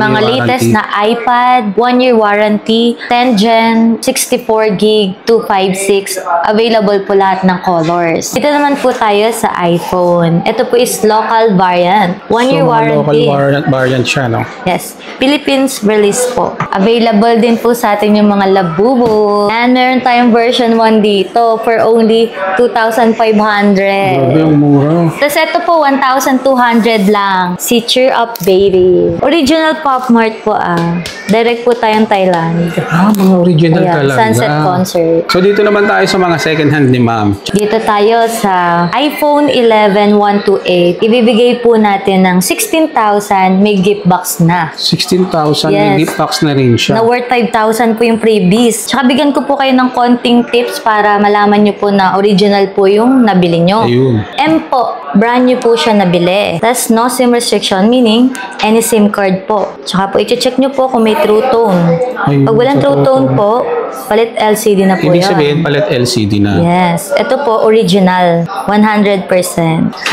Mga latest na iPad, 1-year warranty, 10 Gen, 64 gig, 256. Available po lahat ng colors. Dito naman po tayo sa iPhone. Ito po is local variant. 1-year warranty. Local variant siya, no? Yes. Philippines release po. Available din po sa atin yung mga Labubu. And meron tayong version 1 dito for only 2,500. Grabe, ang mura. Tapos ito po, 1,200 lang. Si Cheer Up Baby. Original Pop Mart po Direct po tayong Thailand. Mga original talaga. Sunset Concert. So dito naman tayo sa mga second hand ni ma'am. Dito tayo sa iPhone 11 128. Ibibigay po natin ng 16,000. May gift box na. 16,000, may gift box na rin siya. Na worth 5,000 po yung freebies. Tsaka bigyan ko po kayo ng konting tips para malaman nyo po na original po yung nabili nyo. Ayun. M po, brand new po siya nabili. Tapos no SIM restriction, meaning any SIM card po. Tsaka po, i-check nyo po kung may True Tone. Ayun, Pag walang True Tone po, palit LCD na po Ibig yan. sabihin, palit LCD na. Yes. Ito po, original. 100%.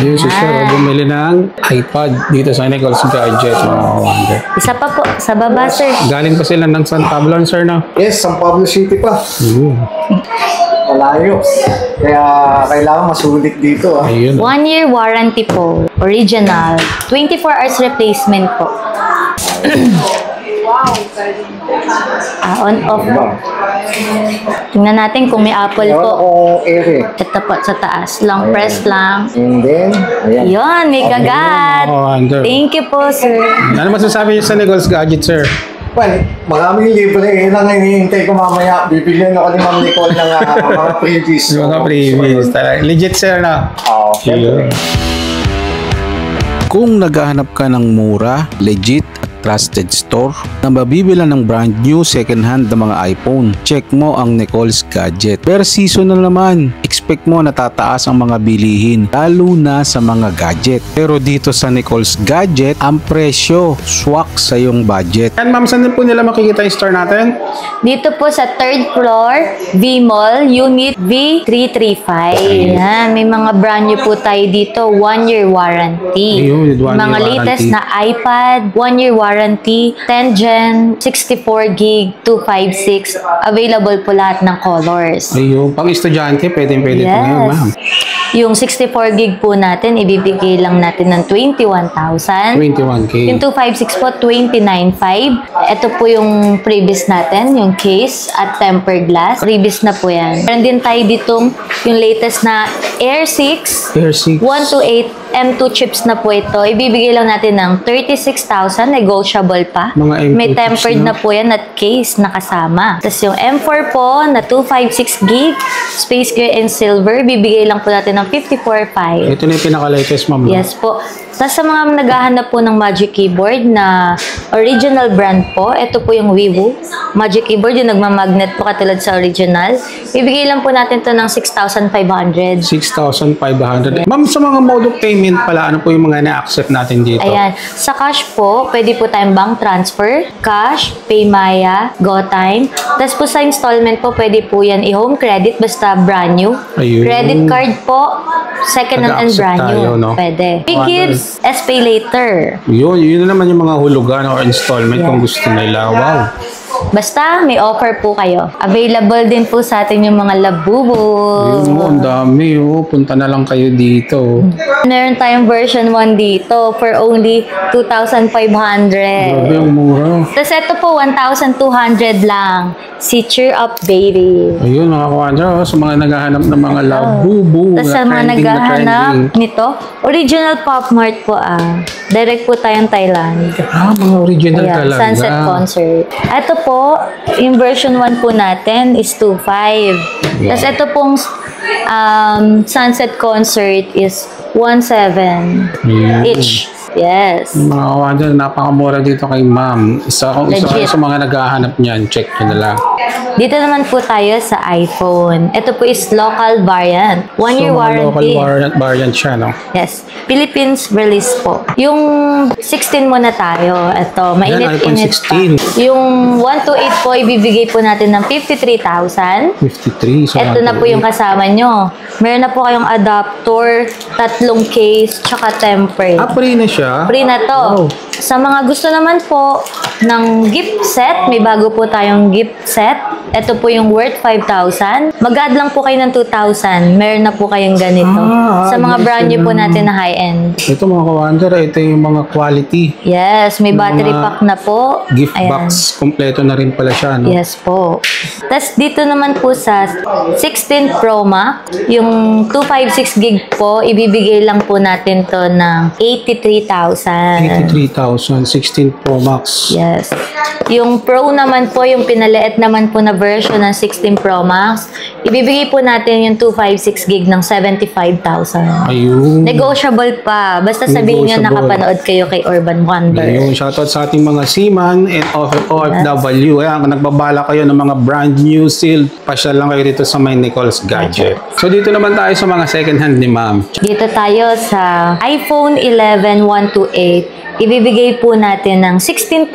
Ayun, si Sir, bumili ng iPad dito sa Nichols Gadget. Wonder. Isa pa po, sa baba, sir. Galing pa sila ng San Pablo, sir, no? Yes, San Pablo City pa. Malayo. Kaya kailangan masulit dito. Ayun. 1-year warranty po. Original. 24 hours replacement po. On, off po. Tingnan natin kung may Apple po. Ito po sa taas. Long press lang. And then, ayan. Yun, may kagat. Wonder. Thank you po, sir. Ano masasabi niyo sa Nichols Gadget, sir? Well, maraming libre. Yun ang hinihintay ko mamaya. Bibigyan ako ni Ma'am Nicole ng mga freebies. Mga previous. Legit, sir, na? Okay. Kung naghahanap ka ng mura, legit at trusted store na mabibilan ng brand new second hand na mga iPhone, check mo ang Nichols Gadget. Per season na naman, expect mo na tataas ang mga bilihin, lalo na sa mga gadget. Pero dito sa Nichols Gadget, ang presyo swak sa iyong budget. And ma'am, saan po nila makikita yung store natin? Dito po sa 3rd floor, V-Mall, Unit V335. Yan, may mga brand new po tayo dito, 1-year warranty. Ayun, 1-year Mga latest warranty. na iPad, 1-year warranty, 10 Gen, 64 gig, 256. Available po lahat ng colors. Ayun, pang estudyante, pwede po ngayon, ma'am. Yung 64 gig po natin, ibibigay lang natin ng 21,000. 21K. Yung 256 po, 29,500. Ito po yung previous natin, yung case at tempered glass. Previous na po yan. Meron din tayo ditong yung latest na Air 6. Air 6. 128 M2 chips na po ito. Ibibigay lang natin ng 36,000, negotiable pa. Mga M2 May chips tempered na po yan at case nakasama. Tapos yung M4 po na 256 gig, space gray and silver, bibigay lang po natin ng 54,500. Ito na yung pinaka-latest, ma'am. Yes po. Tapos sa mga naghahanap po ng Magic Keyboard na original brand po, ito po yung Vivo. Magic Keyboard, yung nagmamagnet po katulad sa original. Ibigay lang po natin to ng 6,500. 6,500. Ma'am, sa mga mode of payment pala, ano po yung mga na-accept natin dito? Ayan. Sa cash po, pwede po tayong bank transfer, cash, Paymaya, GoTime. Tapos po sa installment po, pwede po yan i-home credit basta brand new. Ayun. Credit card po, second hand and Nag-accept brand new. tayo, no? Pwede. Big Gibbs, SPay later. Yun na naman yung mga hulugan or installment kung gusto nila. Wow. Basta may offer po kayo. Available din po sa atin yung mga Labubu. Yun mo, ang dami. Punta na lang kayo dito. Meron tayong version 1 dito for only 2,500. Grabe, ang mura. Tapos ito po, 1,200 lang. Si Cheer Up Baby. Ayun, nakakuha sa mga naghahanap ng mga Labubu. Tapos sa mga naghahanap nito, original Pop Mart po Direct po tayong Thailand. Mga original talaga. Sunset Concert. Ito po, yung version 1 po natin is 2,500. Tapos ito pong Sunset Concert is 1,700 each. Yes. Mga kawander, napakamura dito kay ma'am. Isa sa mga naghahanap niyan, check nyo na lang. Dito naman po tayo sa iPhone. Ito po is local variant. 1-year warranty. Local variant siya, no? Yes. Philippines release po. Yung 16 muna tayo. Ito, mainit-init pa. Yung 128 po, ibibigay po natin ng 53,000. 53. So Ito na po yung kasama nyo. Meron na po kayong adapter, 3 case, tsaka tempered. free na siya. Free na to. Wow. Sa mga gusto naman po ng gift set, may bago po tayong gift set. Ito po yung worth 5,000. Mag-add lang po kayo ng 2,000. Meron na po kayong ganito. Sa mga nice brand new po yun. natin na high-end. Ito mga ka-wonder, ito yung mga quality. Yes, may Yung battery mga pack na po. Gift Ayan. box, kompleto na rin pala siya, no? Yes po. Tapos dito naman po sa 16 Pro Max, yung 256 gig po, ibibigay lang po natin to ng 83,000. 83,000, 16 Pro Max. Yes. Yung Pro naman po, yung pinaliit naman po na version ng 16 Pro Max, ibibigay po natin yung 256 gig ng 75,000. Ayun. Negotiable pa. Basta sabihin nyo Negotiable. nakapanood kayo kay Urban Wonder. Ayun, shoutout sa ating mga seaman and OFW. Ayan, kung nagbabala kayo ng mga brand new seal, pasyal lang kayo dito sa may Nicole's Gadget. So dito naman tayo sa mga second hand ni ma'am. Dito tayo sa iPhone 11 128. Ibibigay po natin ng 16,000,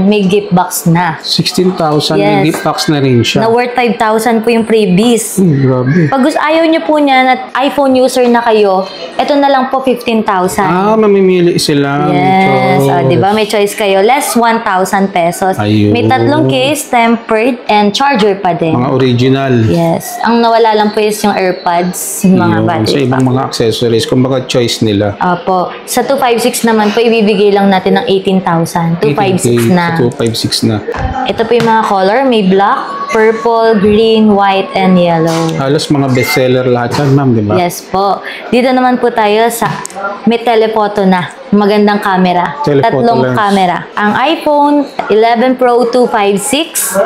may gift box na. 16,000, Yes. may gift box na rin siya. Na worth 5,000 po yung freebies. Grabe. Pag gusto, ayaw nyo po niyan at iPhone user na kayo, ito na lang po 15,000. Mamimili sila. Yes, Choice. di ba? May choice kayo. Less 1,000 pesos. Ayun. May 3 case, tempered, and charger pa din. Mga original. Yes. Ang nawala lang po is yung AirPods, yung mga Yun, sa battery ibang pack. mga accessories, kumbaga choice nila. Opo. Sa 256 naman po, ibibigay lang natin ng 18,000. 256 na. 256 na. Ito po yung mga color. May black, purple, green, white, and yellow. Halos mga bestseller lahat yan, ma'am, di ba? Yes po. Dito naman po tayo sa may telephoto na. Magandang camera. Telephoto 3 lens. camera. Ang iPhone 11 Pro 256.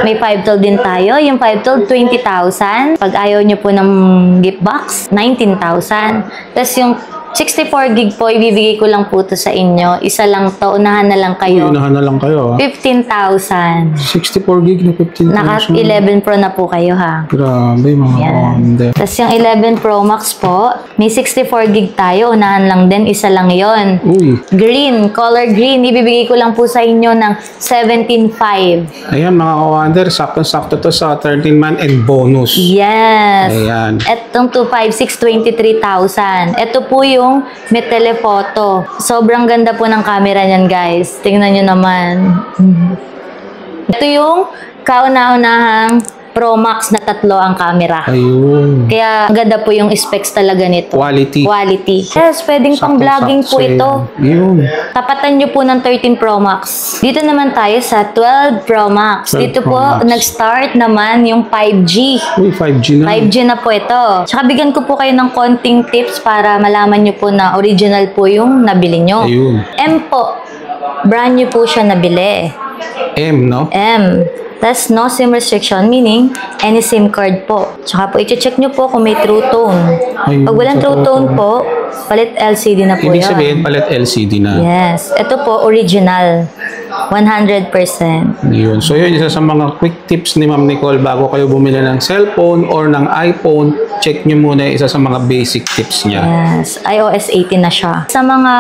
May 512 din tayo. Yung 512, 20,000. Pag ayaw nyo po ng gift box, 19,000. Tapos yung 64 gig po, ibibigay ko lang po to sa inyo. Isa lang to. Unahan na lang kayo. Unahan na lang kayo, ha? 15,000. 64 gig na 15,000. Naka 11 Pro na po kayo, ha? Grabe, mga Yan. wonder. Tapos yung 11 Pro Max po, may 64 gig tayo. Unahan lang din, isa lang yon. Uy, Green, color green. Ibibigay ko lang po sa inyo ng 17,500. ayan mga ka-wonder, sakto-sakto to sa 13-month and bonus. Yes. Ayan. Etong 256, 23,000. Ito po yung may telephoto. Sobrang ganda po ng camera niyan, guys. Tingnan nyo naman. Ito yung kauna-unahang Pro Max na 3 ang camera. Ayun. Kaya ang ganda po yung specs talaga nito. Quality. Quality. Yes, pwedeng pang vlogging po Sakto-sakto ito. yan. Yun. Tapatan nyo po ng 13 Pro Max. Dito naman tayo sa 12 Pro Max. 12 Dito Pro po, Max. nag-start naman yung 5G. Uy, 5G na. 5G na po ito. Tsaka bigyan ko po kayo ng konting tips para malaman nyo po na original po yung nabili nyo. Ayun. M po. Brand new po siya nabili. M, no? M. That's no SIM restriction, meaning any SIM card po. Tsaka po, i-check nyo po kung may True Tone. Ayun, Pag walang sa True True Tone Tone. po, palit LCD na po Ibig yan. sabihin, palit LCD na. Yes. Ito po, original. 100%. Yun. So yun, isa sa mga quick tips ni Ma'am Nicole bago kayo bumili ng cellphone or ng iPhone, check nyo muna yung isa sa mga basic tips niya. Yes. iOS 18 na siya. Sa mga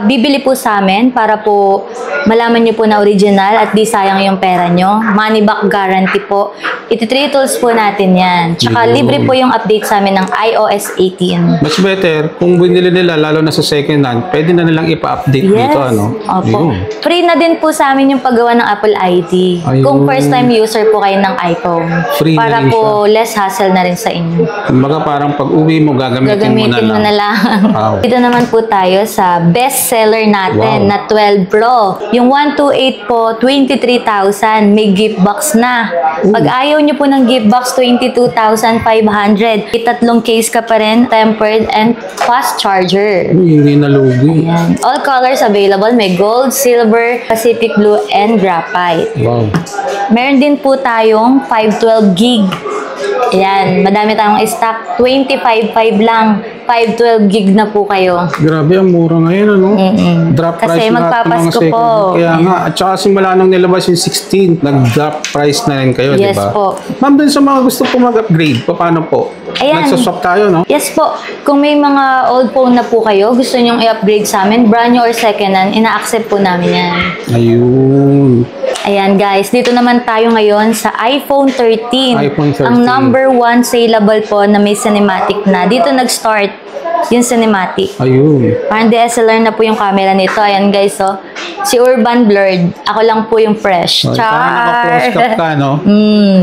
bibili po sa amin, para po malaman nyo po na original at di sayang yung pera nyo, money back guarantee po. Iti-3 tools po natin yan. Tsaka Yun. libre po yung update sa amin ng iOS 18. Mas better, kung binili nila, lalo na sa second hand, pwede na nilang ipa-update dito, ano? Opo. Yun. Free na din po sa amin yung paggawa ng Apple ID. Ayun. Kung first time user po kayo ng iPhone. Free na para rin po less hassle na rin sa inyo. Kumbaga parang pag uwi mo, gagamitin mo na lang. Wow. Dito naman po tayo sa best seller natin Wow. na 12 Pro. Yung 128 po, 23,000. May gift box na. Pag ayaw nyo po ng gift box, 22,500. May 3 case ka pa rin, tempered and fast charger. Uy, hindi nalugi. Yan. All colors available. May gold, silver, Pacific blue, and graphite. Wow. Meron din po tayong 512 gig. Ayan, madami tayong stock. 25.5 lang. 512 gig na po kayo. Grabe, ang mura ngayon, ano? Drop Kasi price lahat ng mga magpapasko second. po. Kaya nga, at saka simula nung nilabas yung 16, nag-drop price na rin kayo, Yes di ba? po. Ma'am, dun sa mga gusto po mag-upgrade, paano po? Ayan. Nagsaswap tayo, no? Yes po. Kung may mga old phone na po kayo, gusto nyong i-upgrade sa amin, brand new or second hand, ina-accept po namin yan. Ayun. Ayan guys, dito naman tayo ngayon sa iPhone 13. iPhone 13. Ang number 1 saleable po na may cinematic na. Dito nag-start Yung cinematic. Ayun. Parang DSLR na po yung camera nito. Ayan guys, oh. Si Urban blurred. Ako lang po yung fresh. So, parang naka-close cap ka, no?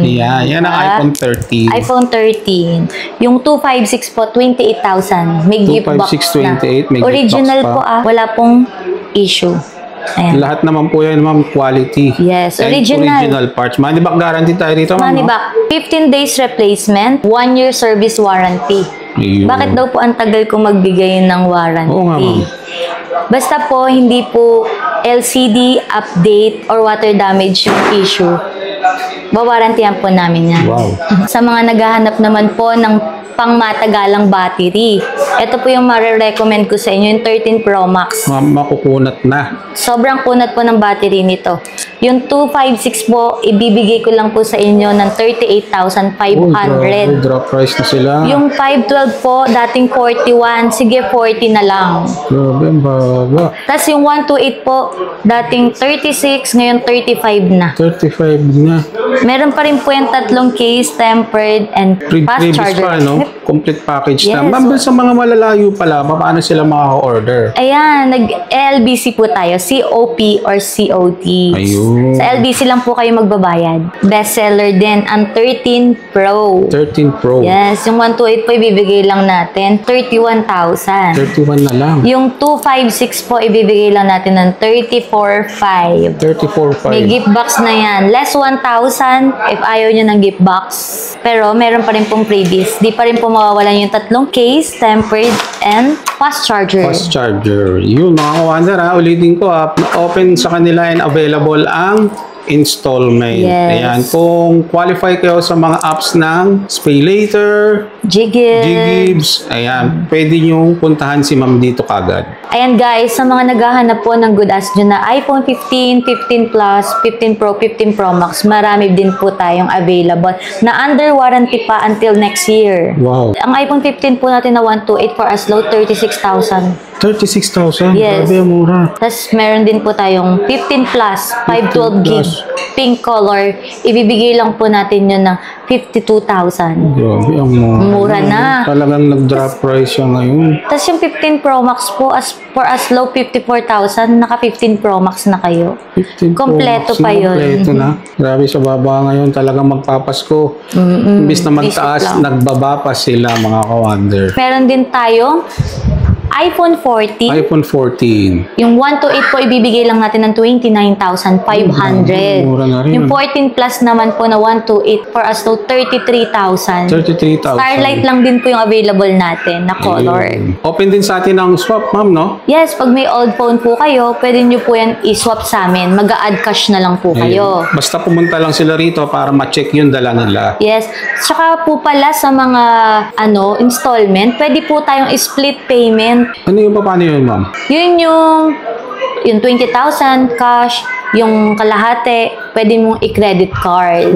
Yan ang iPhone 13. iPhone 13. Yung 256 po, 28,000. May gift box 256, 28, na. may gift Original box pa. po Wala pong issue. Ayan. Lahat naman po yan, ma'am, quality. Yes, And original. parts. Money back guarantee tayo dito, ma'am. Money no? back. 15 days replacement, 1 year service warranty. Ayun. Bakit daw po ang tagal ko magbigay ng warranty? Oo nga, ma'am. Basta po, hindi po LCD, update, or water damage yung issue. Bawarantihan po namin yan. Wow. Sa mga naghahanap naman po ng pangmatagalang battery, ito po yung marirecommend ko sa inyo, yung 13 Pro Max. Ma'am, makukunat na. Sobrang kunat po ng battery nito. Yung 256 po, ibibigay ko lang po sa inyo ng 38,500. Drop price na sila. Yung 512 po, dating 41, sige 40 na lang. Grabe, ang baga. Tapos yung 128 po, dating 36, ngayon 35 na. 35 na. Meron pa rin po yung tatlong case, tempered, and fast Previous charger. pa, no? Complete package na. Yes. Ma'am, dun sa mga malalayo pala, paano sila makaka-order? Ayan, nag-LBC po tayo, COP or COT. Ayun. Sa LBC lang po kayo magbabayad. Bestseller din ang 13 Pro. 13 Pro. Yes, yung 128 po ibibigay lang natin, 31,000. 31 na lang. Yung 256 po ibibigay lang natin ng 34,500. 34.5. May gift box na yan. Less 1,000 if ayaw nyo ng gift box. Pero meron pa rin pong freebies. Di pa rin po mawawalan yung tatlong case, tempered, and fast charger. Fast charger. Yun, mga kawander, ha. Ulitin ko, ha. Open sa kanila and available ang installment. Yes. Ayan. Kung qualify kayo sa mga apps ng SpayLater, Jigit. Ggibbs, ayan, pwede nyo puntahan si ma'am dito kagad. Ayan guys, sa mga naghahanap po ng good as dyan na iPhone 15, 15 Plus, 15 Pro, 15 Pro Max, marami din po tayong available na under warranty pa until next year. Wow. Ang iPhone 15 po natin na 128 for as low, 36,000. 36,000? Yes. Grabe, mura. Tapos meron din po tayong 15 Plus, 512 gig, Plus. pink color. Ibibigay lang po natin yun ng 52,000. Grabe, ang mura. Mura na. Talagang nag-drop price siya ngayon. Tapos yung 15 Pro Max po, for as low 54,000, naka 15 Pro Max na kayo. 15 Pro Kompleto Max pa na, yun. Kompleto na. Grabe, sa baba ngayon talagang magpapasko. Imbis na magtaas, Isip lang. nagbaba pa sila, mga ka-wonder. Meron din tayong iPhone 14. iPhone 14. Yung 128 po, ibibigay lang natin ng 29,500. Mura na rin. Yung 14 Plus naman po na 128 for us to 33,000. 33,000. Starlight lang din po yung available natin na color. Ayun. Open din sa atin ang swap, ma'am, no? Yes, pag may old phone po kayo, pwede nyo po yan i-swap sa amin. Mag-a-add cash na lang po kayo. Ayun. Basta pumunta lang sila rito para ma-check yung dala nila. Yes. Tsaka po pala sa mga installment, pwede po tayong split payment. Ano yung paano yun, ma'am? Yun yung 20,000 cash, yung kalahati, pwede mong i-credit card.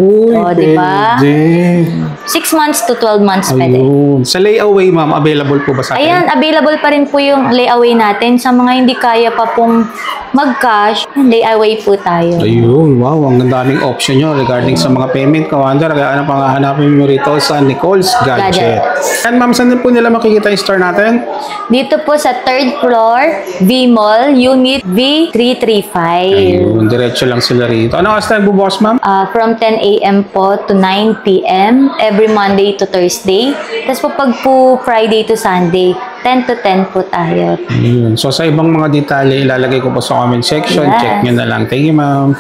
Di ba? Pwede. 6 months to 12 months pwede. Ayun. Sa layaway, ma'am, available po ba sa atin? Ayan, available pa rin po yung layaway natin. Sa mga hindi kaya pa pong mag-cash, layaway po tayo. Ayun, wow, ang daming option nyo regarding sa mga payment, kawander. Kaya ano pang hahanapin nyo rito sa Nicole's Gadget. And ma'am, saan po nila makikita yung store natin? Dito po sa 3rd floor, V-Mall, Unit V335. Ayun, diretso lang sila rito. Ano oras tayo bubukas, ma'am? From 10 a.m. po to 9 p.m. every Monday to Thursday. Tapos po pag po Friday to Sunday, 10 to 10 po tayo. Ayun. So sa ibang mga detalye, ilalagay ko po sa comment section. Yes. Check nyo na lang. Thank you, ma'am.